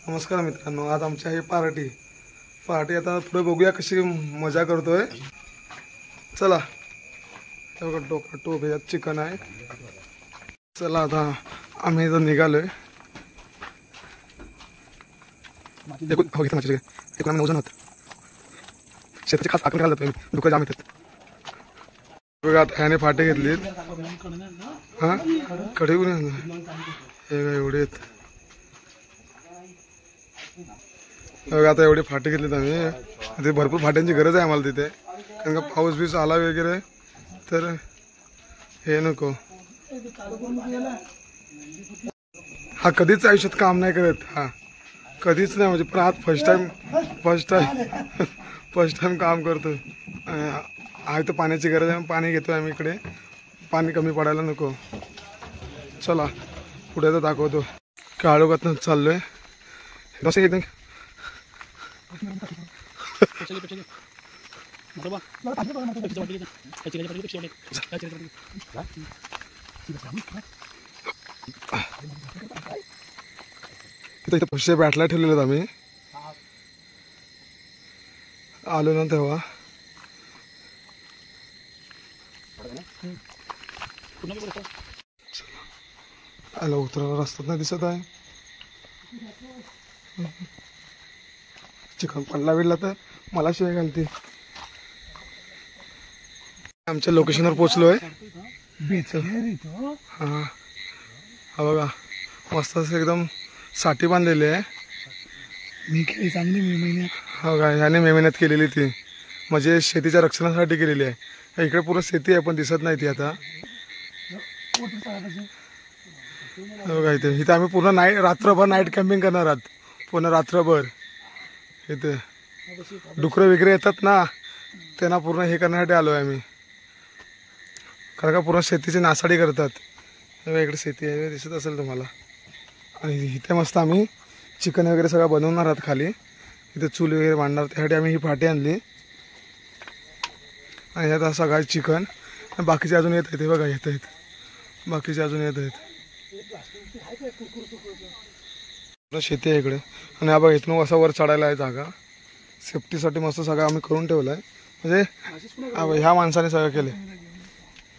नमस्कार मित्रांनो, आज आमची आहे पार्टी आता पुढे बघूया कशी मजा करतोय। चला टोप यात चिकन आहे। चला आता आम्ही इथं निघालोय। आम्ही 9 जण आहोत। शेताची खास आखण करायला जातोय, डुकं जाम येतात बघा। आता ह्याने फाटे घेतलीत। हा कडे कोणी हे एवढे आहेत बघा। आता एवढे फाटे घेतलेत आम्ही। तिथे भरपूर फाट्यांची गरज आहे आम्हाला तिथे, कारण का पाऊस बीस आला वगैरे तर हे नको। हा कधीच आयुष्यात काम नाही करत, हा कधीच नाही, म्हणजे पण आज फर्स्ट टाइम काम करतोय। आहे तर पाण्याची गरज आहे, पाणी घेतोय आम्ही इकडे, पाणी कमी पडायला नको। चला पुढे तर दाखवतो। काळोखातनं चाललोय एकदम। इथं पैसे बॅटला ठेवलेले आम्ही आलो ना तेव्हा। आलो उतरायला रस्त्यात नाही दिसत आहे। चिकन पडला तर मला शिवाय घालते। आमच्या लोकेशनवर पोहोचलोय बीच। हा बघा मस्त असं एकदम साठी बांधलेली आहे। मी केली चांगली मे महिन्यात। हो का, ह्याने मे महिन्यात केलेली ती, म्हणजे शेतीच्या रक्षणासाठी केलेली आहे। इकडे पूर्ण शेती आहे पण दिसत नाही ती आता। बघा इथे आम्ही पूर्ण रात्रभर नाईट कॅम्पिंग करणार आहोत, पूर्ण रात्रभर। इथे डुकरं वगैरे येतात ना, त्यांना पूर्ण हे करण्यासाठी आलो आहे आम्ही, कारण का पूर्ण शेतीची नासाडी करतात। इकडे शेती आहे दिसत असेल तुम्हाला। आणि इथे मस्त आम्ही चिकन वगैरे सगळं बनवणार आहोत खाली। इथे चूल वगैरे मांडणार, त्यासाठी आम्ही ही फाटी आणली। आणि यात सगळं चिकन, बाकीचे अजून येत आहेत, हे बघा येत आहेत, बाकीचे अजून येत आहेत। शेती आहे इकडे। आणि हा बघा इथून असा वर चढायला आहे जागा, सेफ्टीसाठी मस्त सगळं आम्ही करून ठेवलं आहे। म्हणजे ह्या माणसाने सगळं केलं।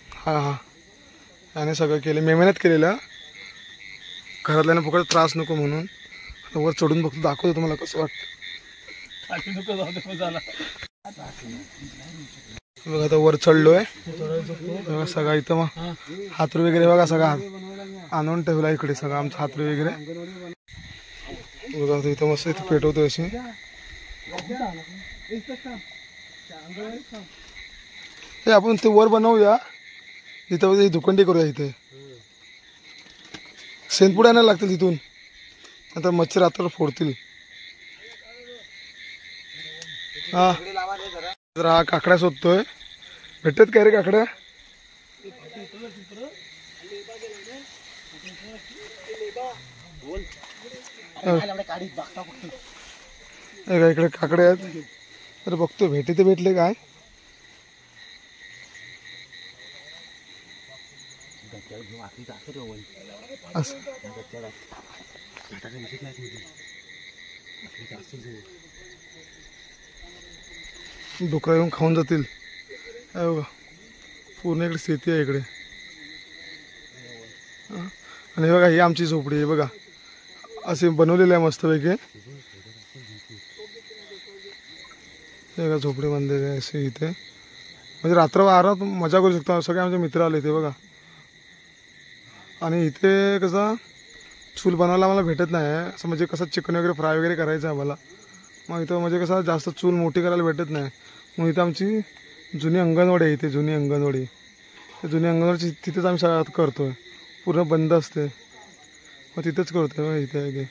हा याने सगळं केलं, मे महिन्यात केलेलं, घरातल्यानं फुकट त्रास नको म्हणून। वर चढून बघतो, दाखवतो तुम्हाला कसं वाटतं। बघा आता वर चढलोय सगळं। इथं मग हातरू वगैरे बघा सगळं आणून ठेवला इकडे, सगळं आमचं हातरू वगैरे बघा। इथं मस्त इथं पेटवतोय अशी। हे आपण ते वर बनवूया, इथं धुकंडी करूया। इथे शेणपुड्या आणायला लागतील तिथून, आता मच्छर रात्र फोडतील। हा जरा हा काकड्या शोधतोय, भेटत काय रे काकड्या? इकडे काकड्या आहेत, तर बघतो भेटते भेटले काय। डुकरं येऊन खाऊन जातील। बघा पूर्ण इकडे शेती आहे इकडे। आणि बघा ही आमची झोपडी आहे बघा, असे बनवलेले आहे मस्तपैकी। बघा झोपडी बांधलेली आहे असे इथे, म्हणजे रात्र आरामात मजा करू शकतो। सगळे आमचे मित्र आले इथे बघा। आणि इथे कसं चूल बनवायला आम्हाला भेटत नाही असं, म्हणजे कसं चिकन वगैरे फ्राय वगैरे करायचं आहे आम्हाला। मग इथं म्हणजे कसं जास्त चूल मोठी करायला भेटत नाही, मग इथं आमची जुनी अंगणवाडी आहे। इथे जुनी अंगणवाडी, त्या जुनी अंगणवाडीची तिथेच आम्ही सगळं करतोय, पूर्ण बंद असते, मग तिथेच करतोय इथे इथे।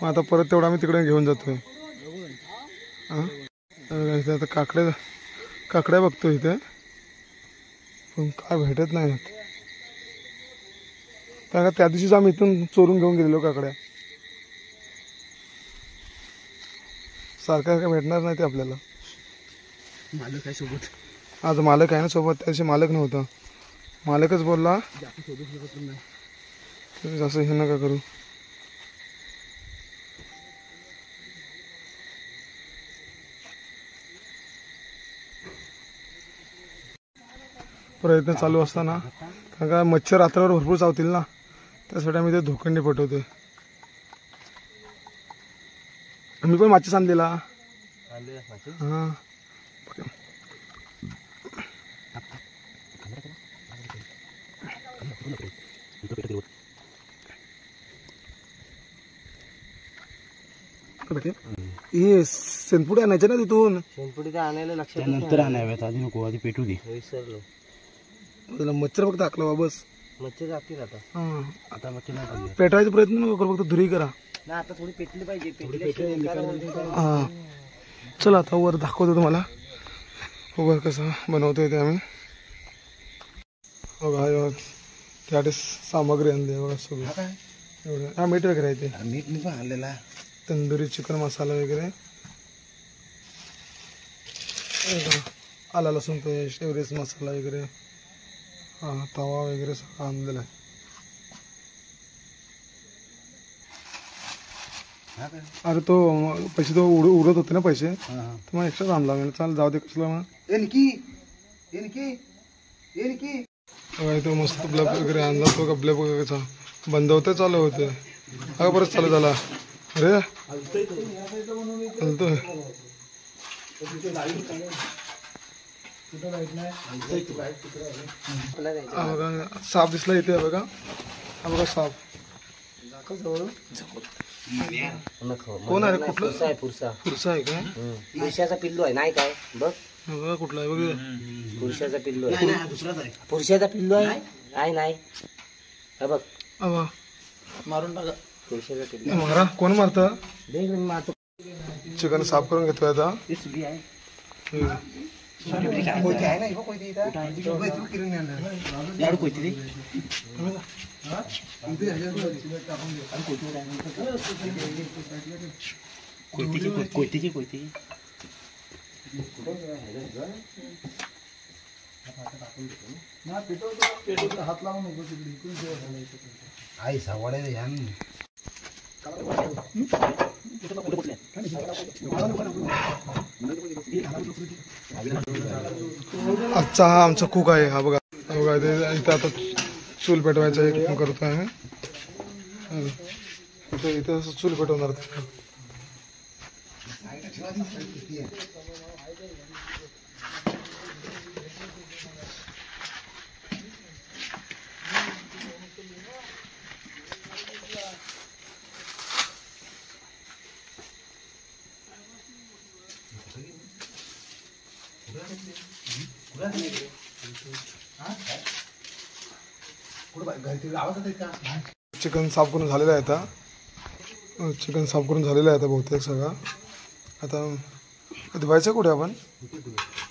मग आता परत तेवढं आम्ही तिकडे घेऊन जातोय। हां इथे आता काकड्या बघतो इथे, पण काय भेटत नाही। कारण का त्या दिवशीच आम्ही इथून चोरून घेऊन गेलेलो काकड्या, सारखं भेटणार नाही ते आपल्याला। मालक आहे सोबत, आज मालक आहे ना सोबत, त्या दिवशी मालक नव्हता, मालकच बोलला तुम्ही असं हे नका करू। प्रयत्न चालू असताना, कारण का मच्छर रात्रभर भरपूर चावतील ना, त्यासाठी आम्ही ते धोकंडी पेटवतोय. मी पण माचीस आणलेला. हां हे सेनपुडे आणायचे ना तिथून. शेणपुडी आणायला लक्षात नंतर आणाव्यात, आधी नको, आधी पेटू दे. विसरलो. त्याला मच्छर फक्त टाकला बा बस. मच्छर जातील आता. हां आता मच्छर नाही. पेटायचा प्रयत्न नको करू, फक्त धुरी करा. ना आता थोडी पेटली पाहिजे. हां चला आता वर दाखवतो तुम्हाला वर कसं बनवतोय ते आम्ही. बघा त्यासाठी सामग्री आणली बघा सगळं एवढं. हा मीठ वगैरे आहे ते. मीठ मी पण आणलेला. तंदुरी चिकन मसाला वगैरे, आला लसूण पेस्ट, एव्हरेस्ट मसाला वगैरे, हां तवा वगैरे सगळं आणलेला आहे. अरे तो पैसे तो उडत होते ना पैसे, तर मग एक्स्ट्रा आणला मी. चाल जाऊ दे कसला मग. तो मस्त ब्लब वगैरे आणला. तो ब्लब वगैरेचा बंद होतं चालू होते. अगं परत चालू झाला. अरे चालतोय. साप दिसला इथे बघा. हा बघा साप. कोण आहे? कुठलं आहे? पुरुषा. पुरुषा आहे का? पुरुषाचा पिल्लू आहे. नाही काय बघ, बघा कुठला आहे बघ. पुरुषाचा पिल्लू आहे. पुरुषाचा पिल्लू आहे. नाही नाही बघ, मारून टाका. पुरुषाचा पिल्लू मारा. कोण मारतं? देख मी मारतो. चिकन साफ करून घेतोय आता. आई सावडे आजचा हा आमचा कुक आहे. हा बघा बघा इथं आता चूल पेटवायचा एक करतोय आम्ही. इथं चूल पेटवणार. चिकन साफ करून झालेलं आहे आता. चिकन साफ करून झालेलं आहे आता बहुतेक सगळं. आता धुवायचं कुठे आपण?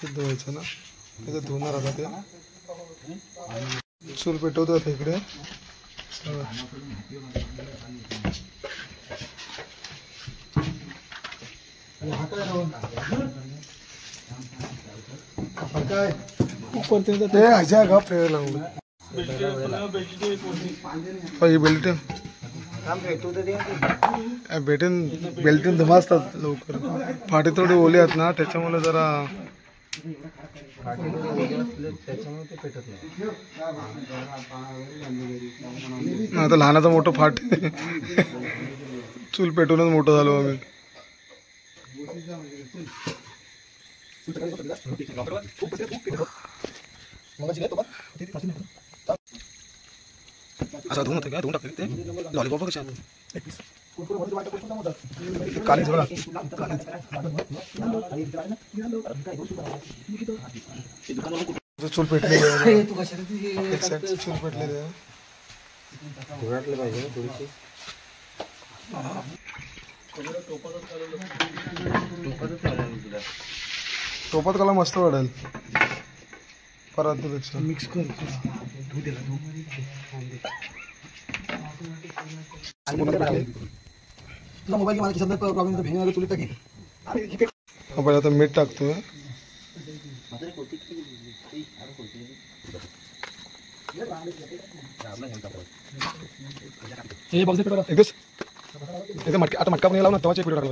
धुवायचं ना, इथं धुवणार आता ते. चूल पेटवतो आता इकडे. ते ह्याच्या गप लागू बेल्ट भेटेन. बेल्टीन धमासतात लवकर. फाटे थोडे ओले आहेत ना, त्याच्यामुळे जरा आता लहानाचा मोठं फाट. चूल पेटूनच मोठं झालो आम्ही. असं धुवून होतं का? धुवून टाकते ते लॉलीपॉप कशा कालीच बघा. चूल पेटले. चूल पेटलेले पाहिजे थोडीशी. टोपात कला मस्त वाढेल परातीपेक्षा. मिक्स कर. मोबाईल मला किसान प्रॉब्लेम भेंगे चुलीत टाकेल. आपण आता मीठ टाकतोय. आता मटका पण लावून तवाचे पिढी टाकलं.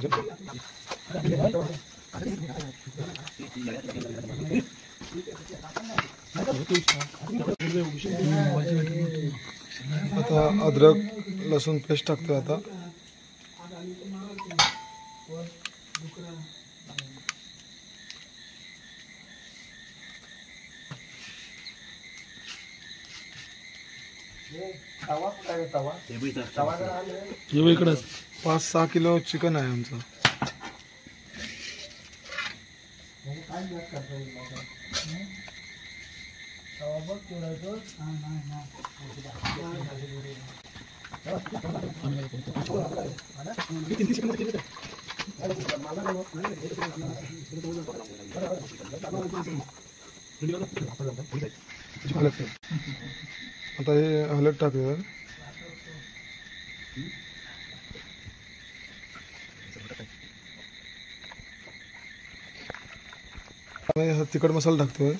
आता अद्रक लसूण पेस्ट टाकतोय आता. इकडं 5-6 किलो चिकन आहे आमचं. आता हे हलद टाकूया. तिखट मसाला टाकतोय.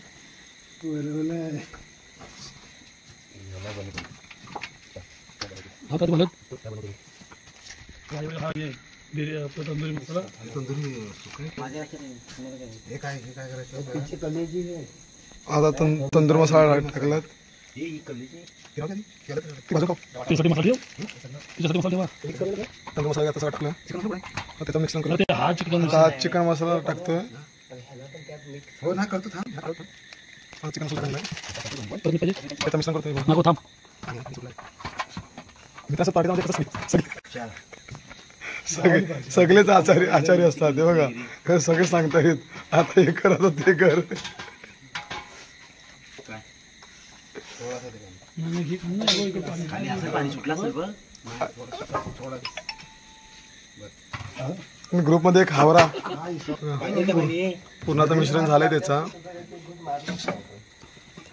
आता तंदूर मसाला टाकलात. तंदूर मसाला आता टाकला. त्याचं मिक्सर करू. आता चिकन मसाला टाकतोय. चिकन मसाला टाकलाय. त्याचं मिक्सर करतोय. सगळेच आचार्य असतात ते बघा. सगळे सांगता येत आता हे कर आता ते कर. ग्रुप मध्ये एक हावरा पूर्ण आता मिश्रण झालंय त्याचा.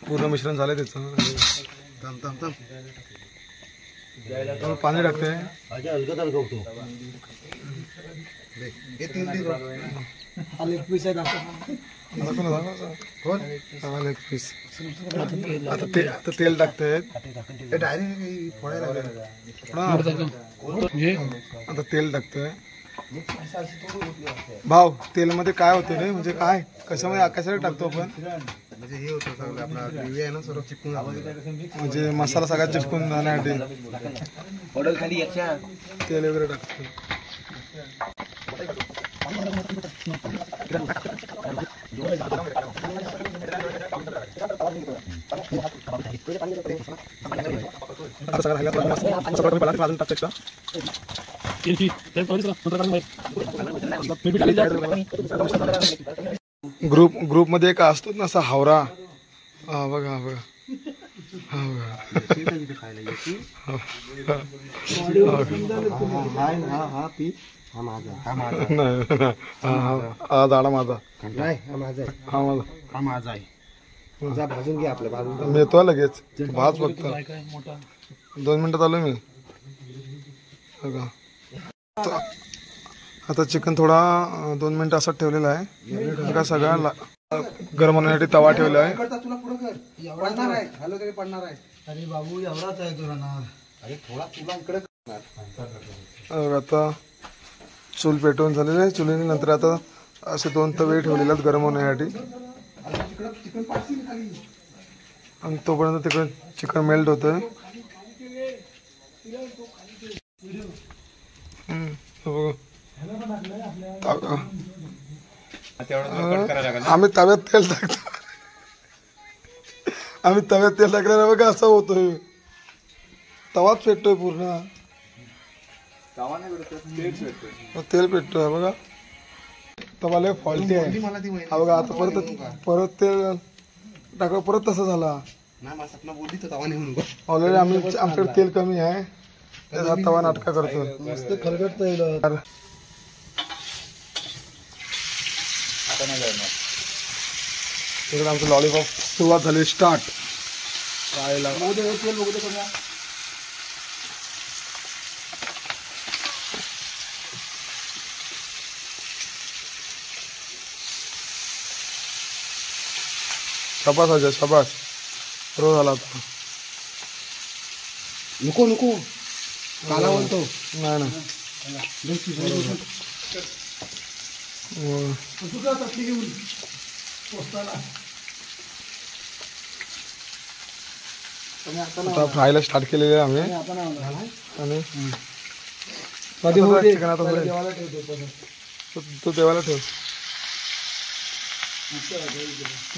पूर्ण मिश्रण झालंय त्याचं. पाणी टाकते. आता तेल टाकतायत. आता तेल टाकतोय. भाव तेलमध्ये काय होते रे, म्हणजे काय कशासाठी टाकतो आपण? म्हणजे हे होतं सगळं आपला ग्रेव्ही आहे ना सर्व चिपकून म्हणजे मसाला सगळ्यात चिपकून जाण्यासाठी तेल वगैरे टाकतो. ग्रुप मध्ये का असतो ना असा हावरा. हा बघा बघा. हा दाडा माझा नाही, हा माझा आहे. भाजून घ्या आपल्या बाजूला. मी येतो लगेच. भाज फक्त 2 मिनिटात आलो मी. बघा आता चिकन थोडा 2 मिनिटं असं ठेवलेला आहे. का सगळा गरम होण्यासाठी तवा ठेवला आहे. तुला पुढं कर. पडणार आहे. हॅलो तरी पडणार आहे. अरे बाबू एवढाच आहे तुला ना. अरे थोडा तुला इकडे. आता चूल पेटवून झालेली आहे. चुलीने नंतर आता असे 2 तवे ठेवलेले आहेत गरम होण्यासाठी. आणि तोपर्यंत तिकडे चिकन मेल्ट होतंय. आम्ही तव्यात तेल टाकतो. बघा असं होतोय. तवाच पेटतोय पूर्ण. तेल पेटतोय बघा. तवा लय फॉल्टी आहे हा बघा. आता परत तेल टाका. परत तसं झाला. ऑलरेडी आमच्याकडे तेल कमी आहे. त्याचा तवा नाटका करतो. मस्त खलगट येईल. तिकडे आमचं लॉलीपॉप सुरुवात झाली. स्टार्ट खायला. शाबास अजय शाबास. रोज आला आता. नको काला बोलतो. नाही ना आता फ्रायला स्टार्ट केलेले आहे आम्ही आणि कधी आता होते चिकन आता होईल. देवाला ठेवतो तो देवाला ठेव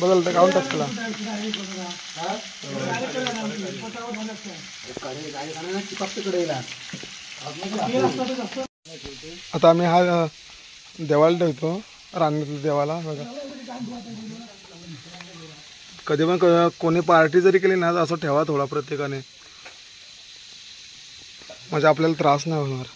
बदल तर काढून टाक त्याला. आता आम्ही हा देवाला ठेवतो रांगेतल्या देवाला बघा. कधी पण कोणी पार्टी जरी केली ना असं ठेवा थोडा प्रत्येकाने म्हणजे आपल्याला त्रास नाही होणार.